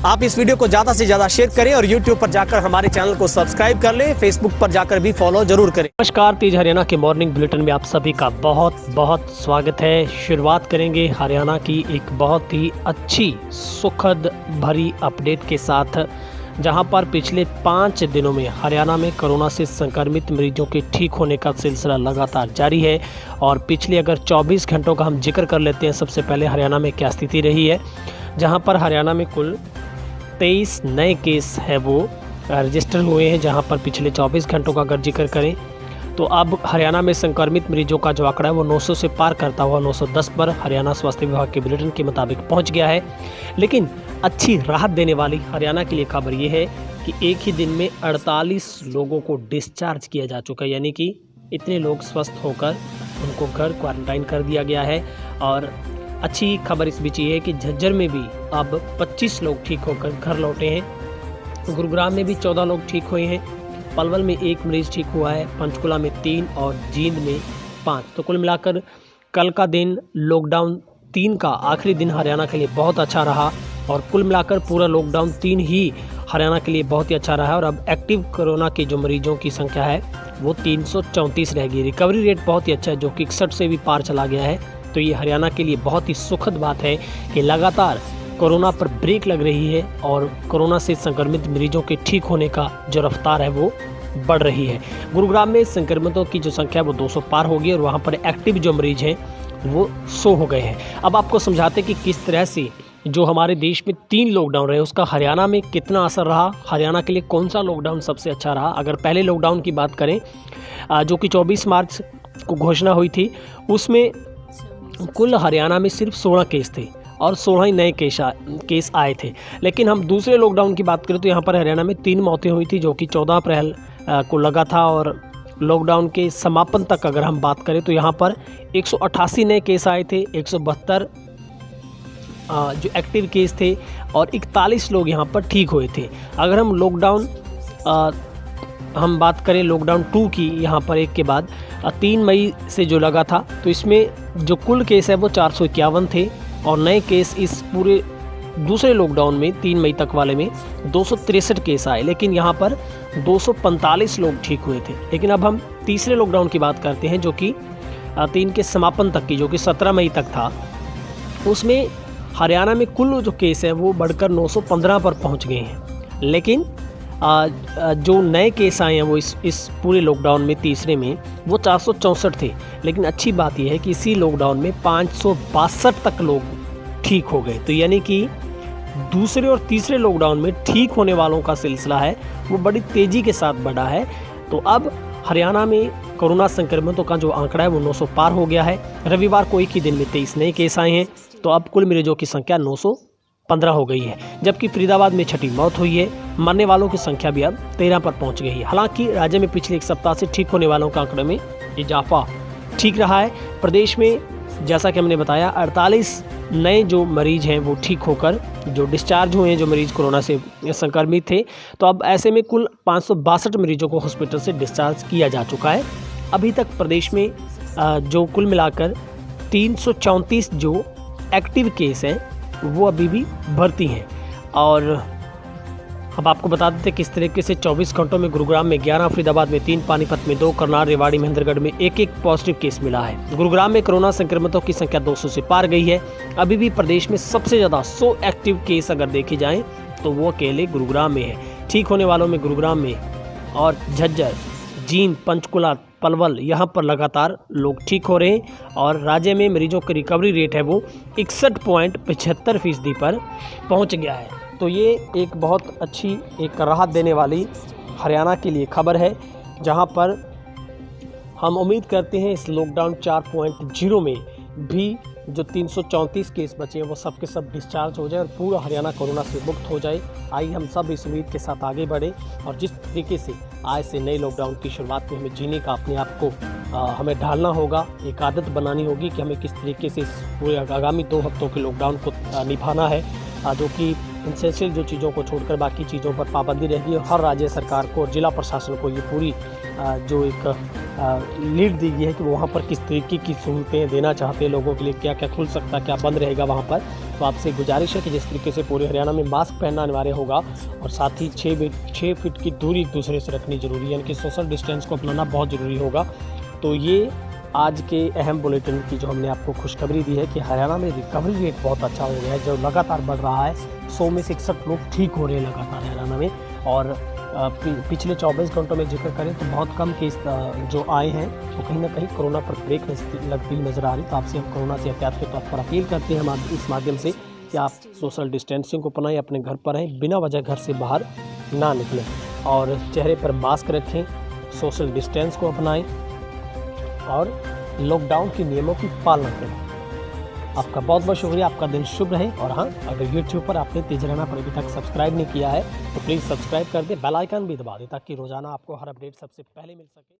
आप इस वीडियो को ज़्यादा से ज़्यादा शेयर करें और यूट्यूब पर जाकर हमारे चैनल को सब्सक्राइब कर लें, फेसबुक पर जाकर भी फॉलो जरूर करें। नमस्कार, तेज हरियाणा के मॉर्निंग बुलेटिन में आप सभी का बहुत बहुत स्वागत है। शुरुआत करेंगे हरियाणा की एक बहुत ही अच्छी सुखद भरी अपडेट के साथ, जहां पर पिछले 5 दिनों में हरियाणा में कोरोना से संक्रमित मरीजों के ठीक होने का सिलसिला लगातार जारी है। और पिछले अगर 24 घंटों का हम जिक्र कर लेते हैं, सबसे पहले हरियाणा में क्या स्थिति रही है, जहां पर हरियाणा में कुल 23 नए केस है वो रजिस्टर हुए हैं। जहां पर पिछले 24 घंटों का अगर जिक्र करें तो अब हरियाणा में संक्रमित मरीजों का जो आंकड़ा है वो 900 से पार करता हुआ 910 पर हरियाणा स्वास्थ्य विभाग के बुलेटिन के मुताबिक पहुंच गया है। लेकिन अच्छी राहत देने वाली हरियाणा के लिए खबर ये है कि एक ही दिन में 48 लोगों को डिस्चार्ज किया जा चुका है, यानी कि इतने लोग स्वस्थ होकर उनको घर क्वारंटाइन कर दिया गया है। और अच्छी खबर इस बीच ये है कि झज्जर में भी अब 25 लोग ठीक होकर घर लौटे हैं। गुरुग्राम में भी 14 लोग ठीक हुए हैं। पलवल में 1 मरीज ठीक हुआ है, पंचकुला में 3 और जींद में 5। तो कुल मिलाकर कल का दिन लॉकडाउन 3 का आखिरी दिन हरियाणा के लिए बहुत अच्छा रहा। और कुल मिलाकर पूरा लॉकडाउन 3 ही हरियाणा के लिए बहुत ही अच्छा रहा है। और अब एक्टिव कोरोना के जो मरीजों की संख्या है वो 334 रह गई। रिकवरी रेट बहुत ही अच्छा है, जो कि 61 से भी पार चला गया है। तो ये हरियाणा के लिए बहुत ही सुखद बात है कि लगातार कोरोना पर ब्रेक लग रही है और कोरोना से संक्रमित मरीजों के ठीक होने का जो रफ्तार है वो बढ़ रही है। गुरुग्राम में संक्रमितों की जो संख्या है वो 200 पार होगी और वहाँ पर एक्टिव जो मरीज हैं वो 100 हो गए हैं। अब आपको समझाते कि किस तरह से जो हमारे देश में 3 लॉकडाउन रहे उसका हरियाणा में कितना असर रहा, हरियाणा के लिए कौन सा लॉकडाउन सबसे अच्छा रहा। अगर पहले लॉकडाउन की बात करें जो कि 24 मार्च को घोषणा हुई थी, उसमें कुल हरियाणा में सिर्फ 16 केस थे और 16 ही नए केस आए थे। लेकिन हम दूसरे लॉकडाउन की बात करें तो यहाँ पर हरियाणा में 3 मौतें हुई थी, जो कि 14 अप्रैल को लगा था। और लॉकडाउन के समापन तक अगर हम बात करें तो यहाँ पर 188 नए केस आए थे, 172 जो एक्टिव केस थे और 41 लोग यहाँ पर ठीक हुए थे। अगर हम हम बात करें लॉकडाउन 2 की, यहाँ पर एक के बाद 3 मई से जो लगा था, तो इसमें जो कुल केस है वो 451 थे और नए केस इस पूरे दूसरे लॉकडाउन में 3 मई तक वाले में 263 केस आए। लेकिन यहाँ पर 245 लोग ठीक हुए थे। लेकिन अब हम तीसरे लॉकडाउन की बात करते हैं, जो कि 3 के समापन तक की, जो कि 17 मई तक था। उसमें हरियाणा में कुल जो केस है वो बढ़कर 915 पर पहुँच गए हैं। लेकिन जो नए केस आए हैं वो इस पूरे लॉकडाउन में तीसरे में वो 464 थे। लेकिन अच्छी बात यह है कि इसी लॉकडाउन में 562 तक लोग ठीक हो गए। तो यानी कि दूसरे और तीसरे लॉकडाउन में ठीक होने वालों का सिलसिला है वो बड़ी तेज़ी के साथ बढ़ा है। तो अब हरियाणा में कोरोना संक्रमितों का जो आंकड़ा है वो 900 पार हो गया है। रविवार को एक ही दिन में 23 नए केस आए हैं, तो अब कुल मरीजों की संख्या 915 हो गई है। जबकि फरीदाबाद में 6ठी मौत हुई है। मरने वालों की संख्या भी अब 13 पर पहुंच गई है। हालांकि राज्य में पिछले 1 सप्ताह से ठीक होने वालों का आंकड़े में इजाफा ठीक रहा है। प्रदेश में जैसा कि हमने बताया 48 नए जो मरीज हैं वो ठीक होकर जो डिस्चार्ज हुए हैं, जो मरीज कोरोना से संक्रमित थे। तो अब ऐसे में कुल 562 मरीजों को हॉस्पिटल से डिस्चार्ज किया जा चुका है। अभी तक प्रदेश में जो कुल मिलाकर 334 जो एक्टिव केस हैं वो अभी भी भर्ती हैं। और अब आपको बता देते किस तरीके से 24 घंटों में गुरुग्राम में 11, फरीदाबाद में 3, पानीपत में 2, करनाल, रेवाड़ी, महेंद्रगढ़ में 1-1 पॉजिटिव केस मिला है। गुरुग्राम में कोरोना संक्रमितों की संख्या 200 से पार गई है। अभी भी प्रदेश में सबसे ज़्यादा 100 एक्टिव केस अगर देखे जाएँ तो वो अकेले गुरुग्राम में है। ठीक होने वालों में गुरुग्राम में और झज्जर, जींद, पंचकुला, पलवल, यहाँ पर लगातार लोग ठीक हो रहे हैं। और राज्य में मरीजों की रिकवरी रेट है वो 61.75% पर पहुँच गया है। तो ये एक बहुत अच्छी एक राहत देने वाली हरियाणा के लिए खबर है, जहाँ पर हम उम्मीद करते हैं इस लॉकडाउन 4.0 में भी जो 334 केस बचे हैं वो सब के सब डिस्चार्ज हो जाए और पूरा हरियाणा कोरोना से मुक्त हो जाए। आइए हम सब इस उम्मीद के साथ आगे बढ़ें और जिस तरीके से आज से नए लॉकडाउन की शुरुआत में हमें जीने का अपने आप को हमें ढालना होगा, एक आदत बनानी होगी कि हमें किस तरीके से इस पूरे आगामी 2 हफ्तों के लॉकडाउन को निभाना है, जो कि इंसेंशियल जो चीज़ों को छोड़कर बाकी चीज़ों पर पाबंदी रहेगी। और हर राज्य सरकार को और जिला प्रशासन को ये पूरी जो एक लीड दी गई है कि वो वहाँ पर किस तरीके की सहूलतें देना चाहते हैं लोगों के लिए, क्या क्या खुल सकता है, क्या बंद रहेगा वहाँ पर, तो आपसे गुजारिश है कि जिस तरीके से पूरे हरियाणा में मास्क पहनना अनिवार्य होगा और साथ ही 6 फीट की दूरी एक दूसरे से रखनी ज़रूरी है, यानी कि सोशल डिस्टेंस को अपनाना बहुत ज़रूरी होगा। तो ये आज के अहम बुलेटिन की जो हमने आपको खुशखबरी दी है कि हरियाणा में रिकवरी रेट बहुत अच्छा हो गया है, जो लगातार बढ़ रहा है। 100 में से 61 लोग ठीक हो रहे हैं लगातार हरियाणा में। और पिछले 24 घंटों में जिक्र करें तो बहुत कम केस जो आए हैं, तो कहीं ना कहीं कोरोना पर ब्रेक लगती नज़र आ रही। तो आपसे हम कोरोना से एहतियात के तौर पर अपील करते हैं हम इस माध्यम से कि आप सोशल डिस्टेंसिंग को अपनाएं, अपने घर पर रहें, बिना वजह घर से बाहर ना निकलें और चेहरे पर मास्क रखें, सोशल डिस्टेंस को अपनाएं और लॉकडाउन के नियमों की पालना करें। आपका बहुत बहुत शुक्रिया, आपका दिन शुभ रहे। और हाँ, अगर YouTube पर आपने तेज हरियाणा पर अभी तक सब्सक्राइब नहीं किया है तो प्लीज़ सब्सक्राइब कर दें, बेल आइकन भी दबा दें ताकि रोज़ाना आपको हर अपडेट सबसे पहले मिल सके।